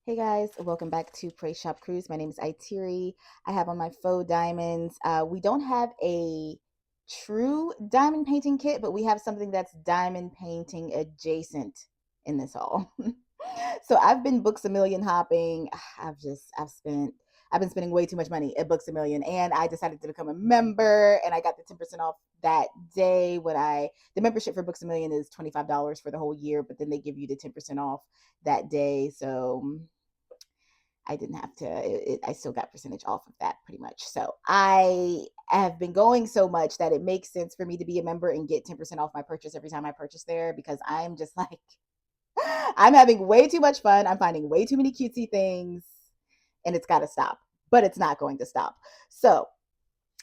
Hey guys, welcome back to Praise Shop Cruise. My name is Itiri. I have on my faux diamonds. We don't have a true diamond painting kit, but we have something that's diamond painting adjacent in this haul. So I've been Books a Million hopping. I've been spending way too much money at Books a Million, and I decided to become a member, and I got the 10% off that day the membership for Books a Million is $25 for the whole year, but then they give you the 10% off that day. So I didn't have to, I still got percentage off of that pretty much. So I have been going so much that it makes sense for me to be a member and get 10% off my purchase every time I purchase there because I'm just like, I'm having way too much fun. I'm finding way too many cutesy things and it's got to stop, but it's not going to stop. So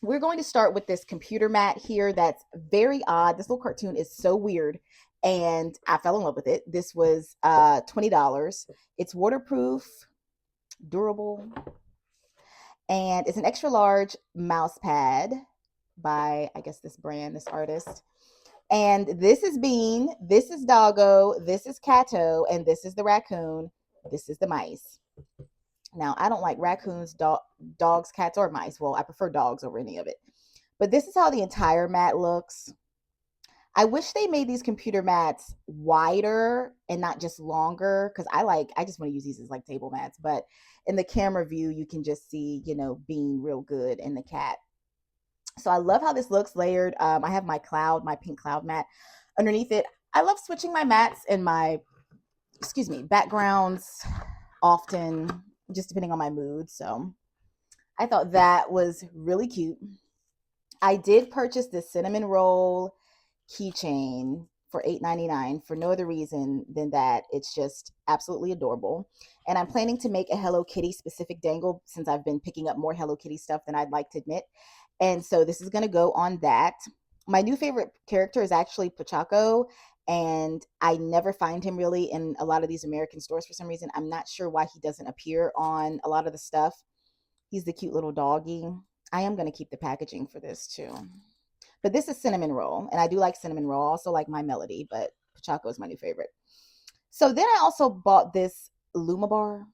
we're going to start with this computer mat here that's very odd. This little cartoon is so weird and I fell in love with it. This was $20. It's waterproof, durable, and it's an extra large mouse pad by, I guess, this brand, this artist. And this is Bean, this is Doggo, this is Cato, and this is the raccoon. This is the mice. Now, I don't like raccoons, dogs, cats, or mice. Well, I prefer dogs over any of it. But this is how the entire mat looks. I wish they made these computer mats wider and not just longer because I just want to use these as like table mats. But in the camera view, you can just see, Being real good and the cat. So I love how this looks layered. I have my pink cloud mat underneath it. I love switching my mats and backgrounds often, just depending on my mood. So I thought that was really cute. I did purchase this cinnamon roll keychain for $8.99 for no other reason than that it's just absolutely adorable. And I'm planning to make a Hello Kitty specific dangle since I've been picking up more Hello Kitty stuff than I'd like to admit. And so this is going to go on that. My new favorite character is actually Pachaco, and I never find him really in a lot of these American stores for some reason. I'm not sure why he doesn't appear on a lot of the stuff. He's the cute little doggy. I am going to keep the packaging for this too. But this is cinnamon roll, and I do like cinnamon roll. I also like my melody, but Pachaco is my new favorite. So then I also bought this Luma bar,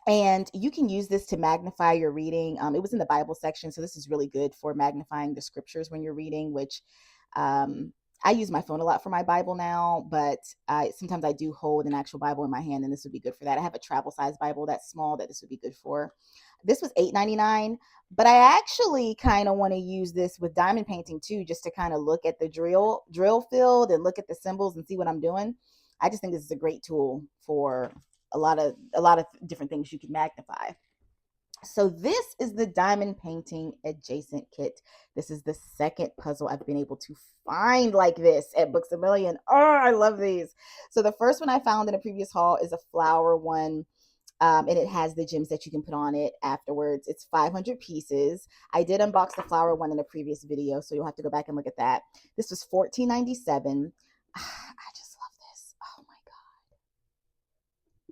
and you can use this to magnify your reading. It was in the Bible section, so this is really good for magnifying the scriptures when you're reading, which I use my phone a lot for my Bible now, but sometimes I do hold an actual Bible in my hand, and this would be good for that. I have a travel size Bible that's small that this would be good for. This was $8.99, but I actually kind of want to use this with diamond painting too, just to kind of look at the drill field and look at the symbols and see what I'm doing. I just think this is a great tool for a lot of different things you can magnify. So this is the diamond painting adjacent kit. This is the second puzzle I've been able to find like this at Books a Million. Oh, I love these. So the first one I found in a previous haul is a flower one. And it has the gems that you can put on it afterwards. It's 500 pieces. I did unbox the flower one in a previous video, so you'll have to go back and look at that. This was $14.97. I just love this. Oh my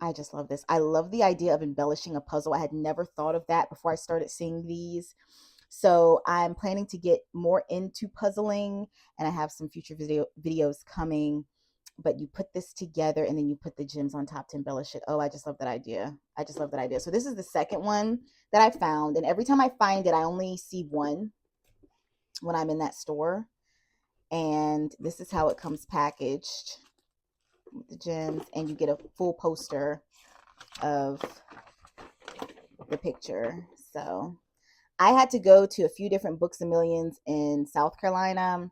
God. I just love this. I love the idea of embellishing a puzzle. I had never thought of that before I started seeing these. So I'm planning to get more into puzzling, and I have some future videos coming. But you put this together and then you put the gems on top to embellish it. Oh, I just love that idea. I just love that idea. So this is the second one that I found, and every time I find it, I only see one when I'm in that store. And this is how it comes packaged with the gems, and you get a full poster of the picture. So I had to go to a few different Books a Millions in South Carolina,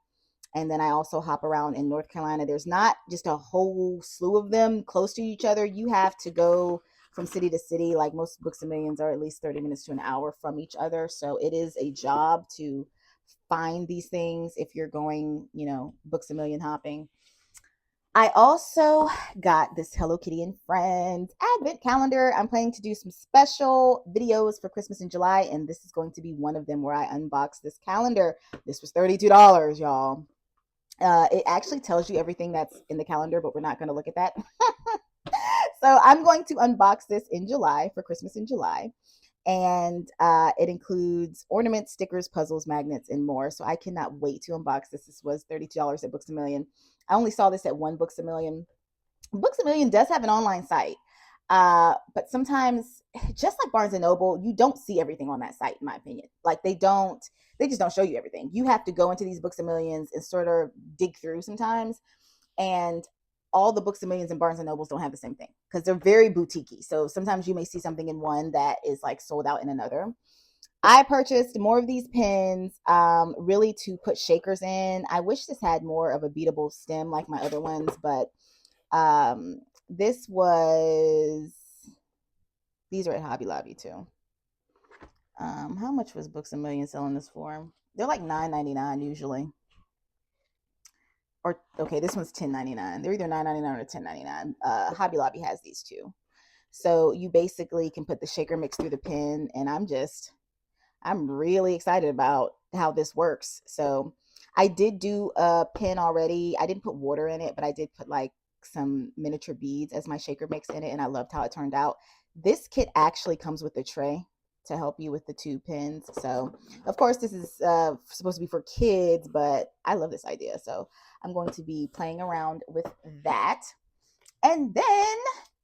and then I also hop around in North Carolina. There's not just a whole slew of them close to each other. You have to go from city to city. Like most Books a Millions are at least 30 minutes to an hour from each other. So it is a job to find these things if you're going, Books a Million hopping. I also got this Hello Kitty and Friends advent calendar. I'm planning to do some special videos for Christmas in July, and this is going to be one of them where I unbox this calendar. This was $32, y'all. It actually tells you everything that's in the calendar, but we're not going to look at that. So I'm going to unbox this in July for Christmas in July. And it includes ornaments, stickers, puzzles, magnets, and more. So I cannot wait to unbox this. This was $32 at Books a Million. I only saw this at one Books a Million. Books a Million does have an online site. But sometimes, just like Barnes and Noble, you don't see everything on that site, in my opinion. Like they just don't show you everything. You have to go into these Books a Millions and sort of dig through sometimes. And all the Books a Millions and Barnes and Nobles don't have the same thing because they're very boutiquey. So sometimes you may see something in one that is like sold out in another. I purchased more of these pins, really to put shakers in. I wish this had more of a beatable stem like my other ones, but this was, these are at Hobby Lobby too. How much was Books a Million selling this for? They're like $9.99 usually. Or okay, this one's $10.99. They're either $9.99 or $10.99. Hobby Lobby has these too. So you basically can put the shaker mix through the pen, and I'm really excited about how this works. So I did do a pen already. I didn't put water in it, but I did put like some miniature beads as my shaker mix in it, and I loved how it turned out. This kit actually comes with a tray to help you with the two pens. So of course this is supposed to be for kids, but I love this idea. So I'm going to be playing around with that. And then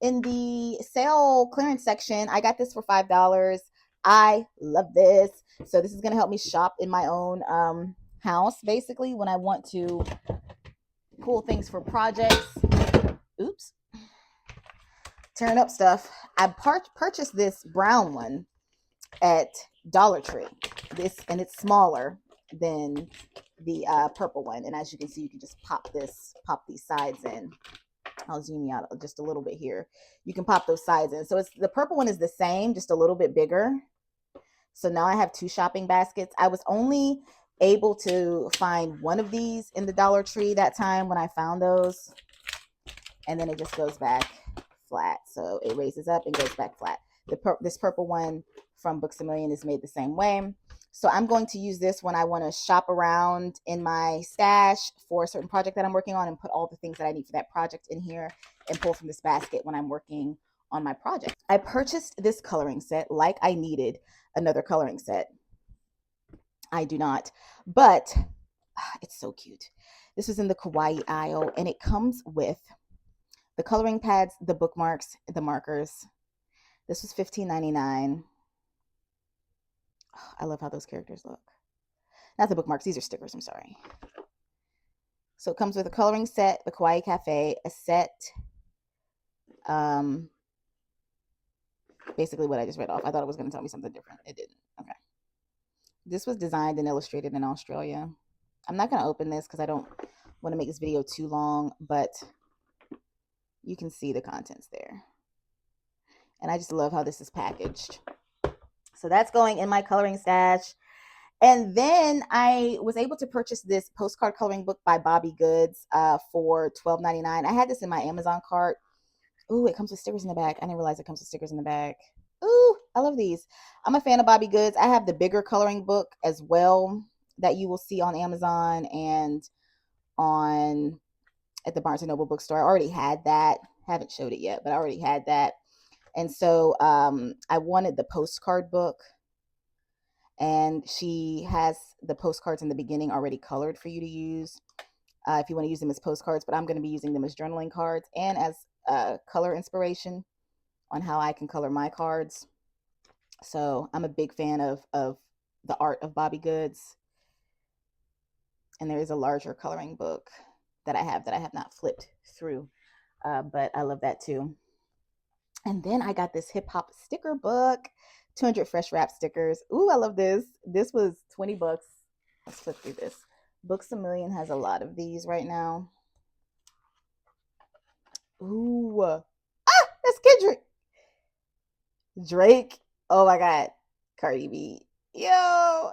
in the sale clearance section, I got this for $5. I love this. So this is going to help me shop in my own house, basically, when I want to pull things for projects. Oops. Tearing up stuff. I purchased this brown one at Dollar Tree. And it's smaller than the purple one. And as you can see, you can just pop these sides in. I'll zoom you out just a little bit here. You can pop those sides in. So it's the purple one is the same, just a little bit bigger. So now I have two shopping baskets. I was only able to find one of these in the Dollar Tree that time when I found those. And then it just goes back flat. So it raises up and goes back flat. This purple one from Books a Million is made the same way. So I'm going to use this when I want to shop around in my stash for a certain project that I'm working on and put all the things that I need for that project in here and pull from this basket when I'm working on my project. I purchased this coloring set like I needed another coloring set. I do not, but it's so cute. This was in the Kawaii aisle, and it comes with the coloring pads, the bookmarks, the markers. This was $15.99. I love how those characters look. Not the bookmarks, these are stickers, I'm sorry. So it comes with a coloring set, the Kawaii Cafe, a set, basically what I just read off. I thought it was going to tell me something different. It didn't. Okay. This was designed and illustrated in Australia. I'm not going to open this because I don't want to make this video too long, but you can see the contents there. And I just love how this is packaged. So that's going in my coloring stash. And then I was able to purchase this postcard coloring book by Bobby Goods for $12.99. I had this in my Amazon cart. Ooh, it comes with stickers in the back. I didn't realize it comes with stickers in the back. Ooh, I love these. I'm a fan of Bobby Goods. I have the bigger coloring book as well that you will see on Amazon and at the Barnes & Noble bookstore. I already had that. Haven't showed it yet, but I already had that. And so I wanted the postcard book. And she has the postcards in the beginning already colored for you to use if you want to use them as postcards. But I'm going to be using them as journaling cards and as color inspiration on how I can color my cards. So I'm a big fan of the art of Bobby Goods. And there is a larger coloring book that I have not flipped through. But I love that too. And then I got this hip hop sticker book, 200 fresh wrap stickers. Ooh, I love this. This was $20. Let's flip through this. Books a Million has a lot of these right now. Ooh. Ah, that's Kendrick. Drake. Oh my God. Cardi B. Yo.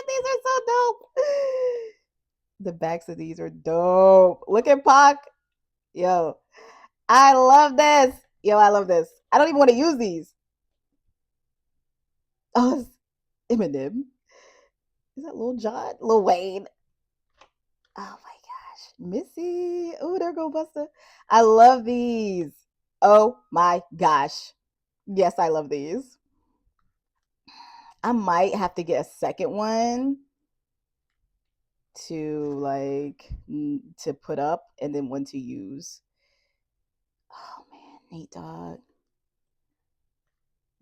These are so dope. The backs of these are dope. Look at Pac. Yo. I love this. Yo, I love this. I don't even want to use these. Oh, it's Eminem. Is that Lil Jon? Lil Wayne. Oh my gosh. Missy. Oh, there go Busta. I love these. Oh my gosh. Yes, I love these. I might have to get a second one to to put up and then one to use. Oh man. Neat dog.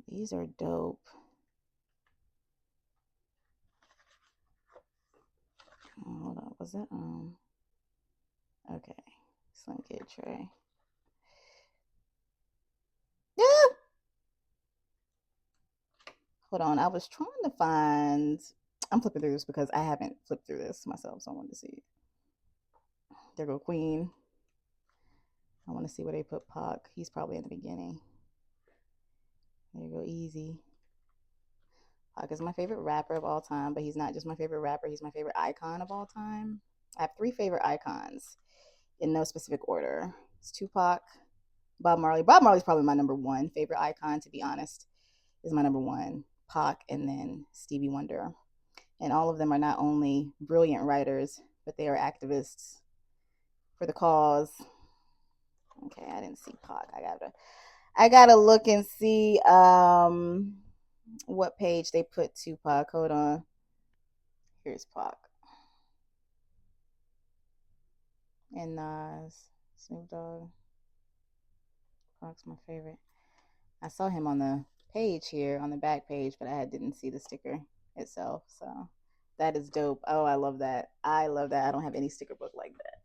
These are dope. Hold on. Was that okay. Slim Kid tray. Yeah. Hold on. I was trying to find. I'm flipping through this because I haven't flipped through this myself, so I wanted to see it. There go Queen. I want to see where they put Pac. He's probably in the beginning. There you go, Easy. Pac is my favorite rapper of all time, but he's not just my favorite rapper. He's my favorite icon of all time. I have 3 favorite icons in no specific order. It's Tupac, Bob Marley. Bob Marley's probably my number 1 favorite icon, to be honest, is my number 1. Pac, and then Stevie Wonder. And all of them are not only brilliant writers, but they are activists for the cause. Okay, I didn't see Pac. I gotta look and see what page they put Tupac. Hold on. Here's Pac. And Nas, Snoop Dogg. Pac's my favorite. I saw him on the page here, on the back page, but I didn't see the sticker itself. So that is dope. Oh, I love that. I love that. I don't have any sticker book like that.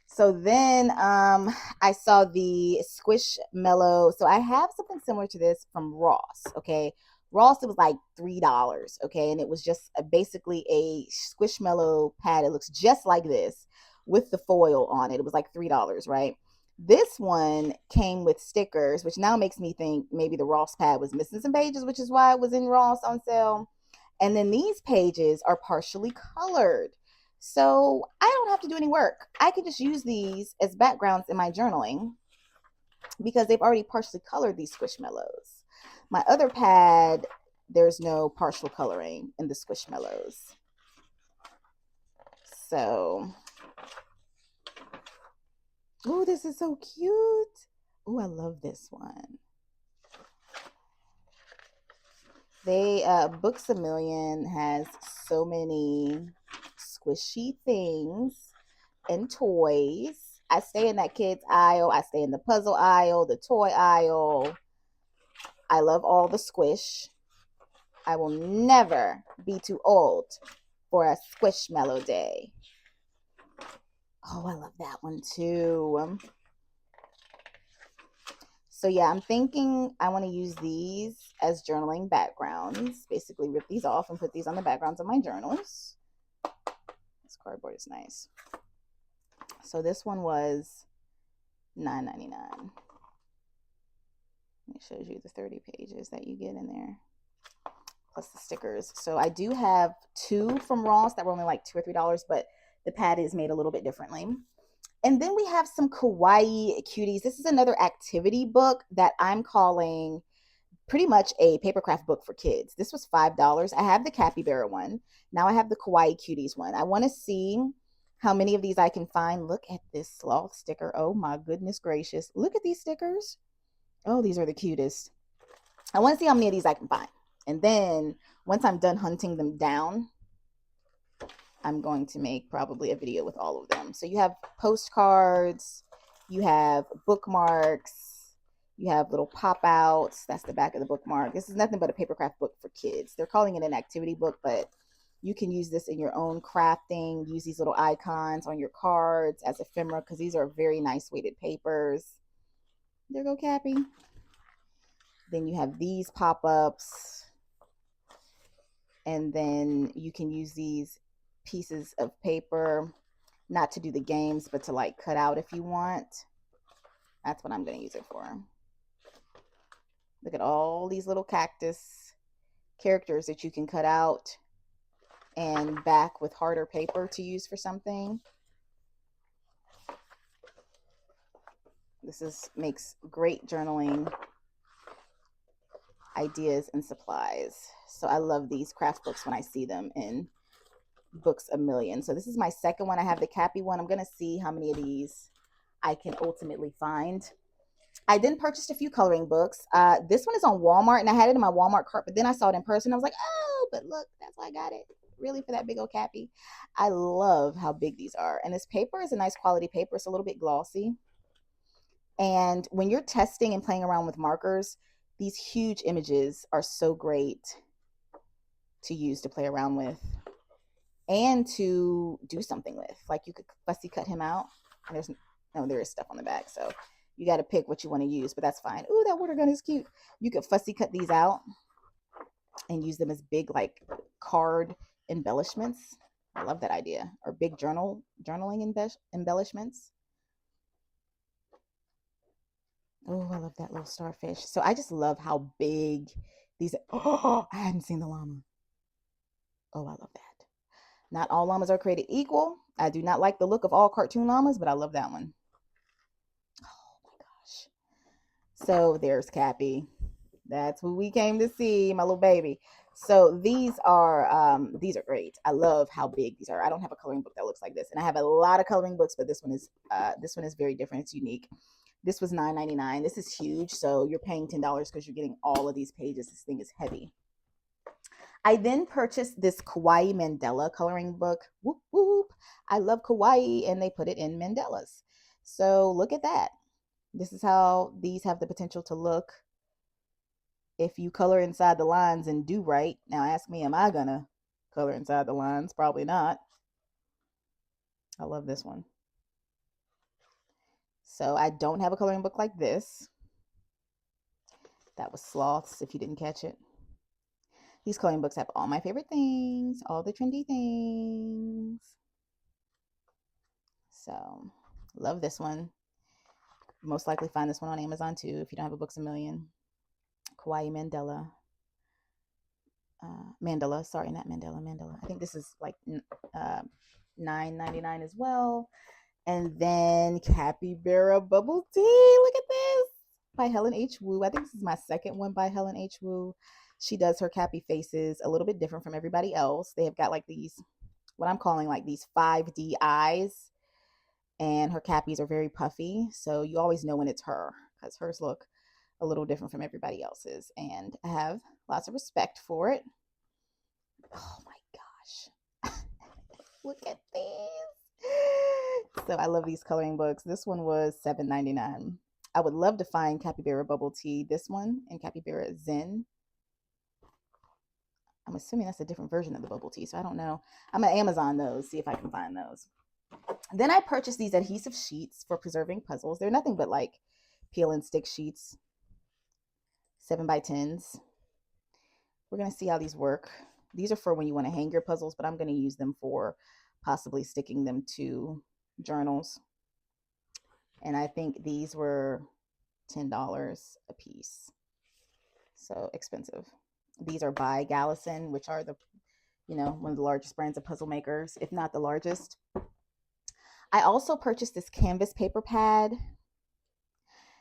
So then I saw the Squishmallow. So I have something similar to this from Ross. Okay. Ross, it was like $3. Okay. And it was just basically a Squishmallow pad. It looks just like this with the foil on it. It was like $3, right? This one came with stickers, which now makes me think maybe the Ross pad was missing some pages, which is why it was in Ross on sale. And then these pages are partially colored. So I don't have to do any work. I can just use these as backgrounds in my journaling because they've already partially colored these Squishmallows. My other pad, there's no partial coloring in the Squishmallows. So, oh, this is so cute. Oh, I love this one. Books A Million has so many squishy things and toys. I stay in that kids aisle. I stay in the puzzle aisle, the toy aisle. I love all the squish. I will never be too old for a Squishmallow day. Oh, I love that one too. So yeah, I'm thinking I want to use these as journaling backgrounds. Basically rip these off and put these on the backgrounds of my journals. This cardboard is nice. So this one was $9.99. It shows you the 30 pages that you get in there, plus the stickers. So I do have 2 from Ross that were only like $2 or $3, but the pad is made a little bit differently. And then we have some Kawaii cuties. This is another activity book that I'm calling pretty much a papercraft book for kids. This was $5. I have the Capybara one. Now I have the Kawaii cuties one. I want to see how many of these I can find. Look at this sloth sticker. Oh my goodness gracious. Look at these stickers. Oh, these are the cutest. I want to see how many of these I can find. And then once I'm done hunting them down, I'm going to make probably a video with all of them. So you have postcards, you have bookmarks, you have little pop outs. That's the back of the bookmark. This is nothing but a papercraft book for kids. They're calling it an activity book, but you can use this in your own crafting. Use these little icons on your cards as ephemera because these are very nice weighted papers. There go Cappy. Then you have these pop-ups. And then you can use these pieces of paper, not to do the games, but to like cut out if you want. That's what I'm going to use it for. Look at all these little cactus characters that you can cut out and back with harder paper to use for something. This makes great journaling ideas and supplies. So I love these craft books when I see them in Books A Million. So this is my second one. I have the Cappy one. I'm going to see how many of these I can ultimately find. I then purchased a few coloring books. This one is on Walmart, and I had it in my Walmart cart, but then I saw it in person. I was like, oh, but look, that's why I got it. Really, for that big old Cappy. I love how big these are. And this paper is a nice quality paper. It's a little bit glossy. And when you're testing and playing around with markers, these huge images are so great to use to play around with and to do something with. Like you could fussy cut him out. And there is stuff on the back, so you got to pick what you want to use, but that's fine. Ooh, that water gun is cute. You could fussy cut these out and use them as big like card embellishments. I love that idea. Or big journaling embellishments. Oh, I love that little starfish. So I just love how big these are. Oh, I hadn't seen the llama. Oh, I love that. Not all llamas are created equal. I do not like the look of all cartoon llamas, but I love that one. Oh my gosh. So there's Cappy. That's who we came to see, my little baby. So these are great. I love how big these are. I don't have a coloring book that looks like this, and I have a lot of coloring books, but this one is very different. It's unique. This was $9.99. This is huge, so you're paying $10 because you're getting all of these pages. This thing is heavy. I then purchased this Kawaii Mandala coloring book. Whoop, whoop. I love Kawaii, and they put it in mandalas. So look at that. This is how these have the potential to look if you color inside the lines and do right. Now ask me, am I gonna color inside the lines? Probably not. I love this one. So I don't have a coloring book like this. That was Sloths, if you didn't catch it. These coloring books have all my favorite things, all the trendy things. So love this one. Most likely find this one on Amazon too if you don't have a Books A Million. Kawaii Mandala. Mandala, sorry, not Mandela, Mandala. I think this is like $9.99 as well. And then Capybara Bubble Tea. Look at this. By Helen H. Wu. I think this is my second one by Helen H. Wu. She does her Cappy faces a little bit different from everybody else. They have got like these, what I'm calling like these 5D eyes. And her Cappies are very puffy. So you always know when it's her because hers look a little different from everybody else's. And I have lots of respect for it. Oh my gosh. Look at these. So I love these coloring books. This one was $7.99. I would love to find Capybara Bubble Tea, this one, and Capybara Zen. I'm assuming that's a different version of the bubble tea, so I don't know. I'm gonna Amazon those, see if I can find those. Then I purchased these adhesive sheets for preserving puzzles. They're nothing but like peel and stick sheets, 7x10s. We're gonna see how these work. These are for when you want to hang your puzzles, but I'm gonna use them for possibly sticking them to journals. And I think these were $10 a piece. So expensive. These are by Gallison, which are one of the largest brands of puzzle makers, if not the largest. I also purchased this canvas paper pad.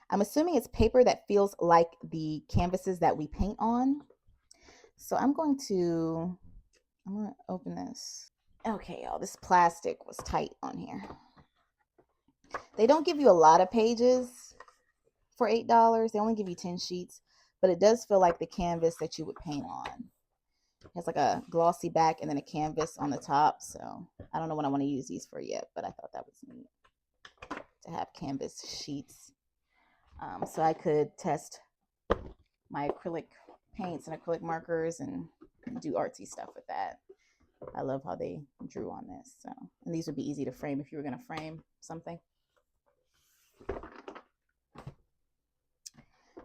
I'm assuming it's paper that feels like the canvases that we paint on. So I'm going to open this. Okay, y'all, this plastic was tight on here. They don't give you a lot of pages for $8. They only give you 10 sheets, but it does feel like the canvas that you would paint on. It has like a glossy back and then a canvas on the top. So I don't know what I want to use these for yet, but I thought that was neat to have canvas sheets. So I could test my acrylic paints and acrylic markers and do artsy stuff with that. I love how they drew on this. So, and these would be easy to frame if you were going to frame something.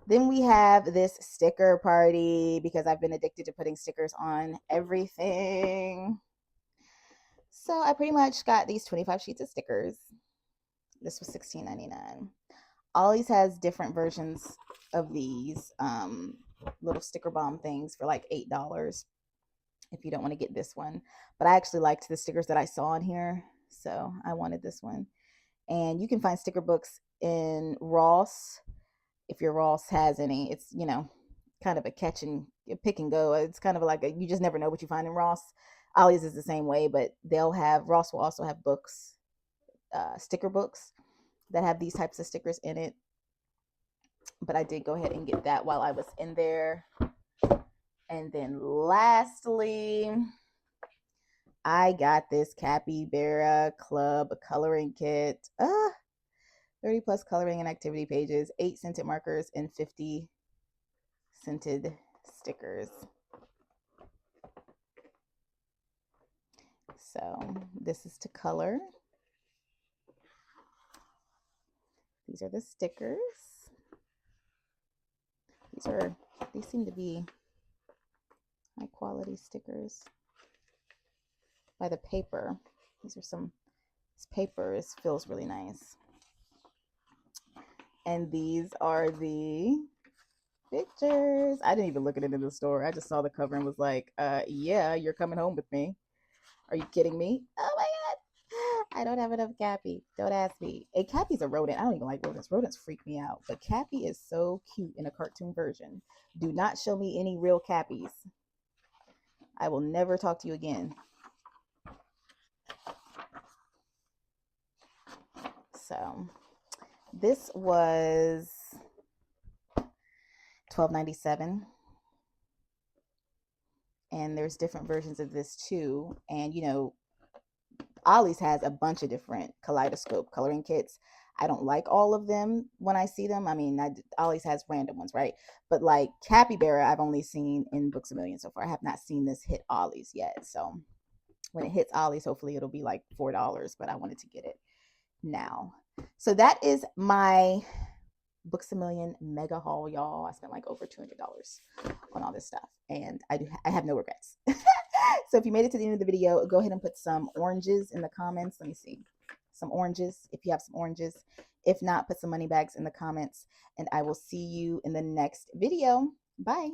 Then we have this sticker party because I've been addicted to putting stickers on everything. So I pretty much got these 25 sheets of stickers. This was $16.99. Ollie's has different versions of these little sticker bomb things for like $8 if you don't want to get this one. But I actually liked the stickers that I saw on here, so I wanted this one. And you can find sticker books in Ross if your Ross has any. It's, kind of a pick and go. It's kind of like you just never know what you find in Ross. Ollie's is the same way, but Ross will also have books, sticker books that have these types of stickers in it. But I did go ahead and get that while I was in there. And then lastly, I got this Capybara Club coloring kit. 30 plus coloring and activity pages, 8 scented markers, and 50 scented stickers. So this is to color. These are the stickers. These seem to be high quality stickers by the paper. This paper feels really nice. And these are the pictures. I didn't even look at it in the store. I just saw the cover and was like, yeah, you're coming home with me. Are you kidding me? Oh my God. I don't have enough Cappy. Don't ask me. And Cappy's a rodent. I don't even like rodents. Rodents freak me out. But Cappy is so cute in a cartoon version. Do not show me any real Cappies. I will never talk to you again. So this was $12.97. And there's different versions of this too. And you know, Ollie's has a bunch of different kaleidoscope coloring kits. I don't like all of them when I see them. I mean, Ollie's has random ones, right? But like Capybara, I've only seen in Books A Million so far. I have not seen this hit Ollie's yet. So when it hits Ollie's, hopefully it'll be like $4, but I wanted to get it now. So that is my Books A Million mega haul, y'all. I spent like over $200 on all this stuff, and I have no regrets. So if you made it to the end of the video, go ahead and put some oranges in the comments. Let me see. Some oranges, if you have some oranges. If not, put some money bags in the comments, and I will see you in the next video. Bye.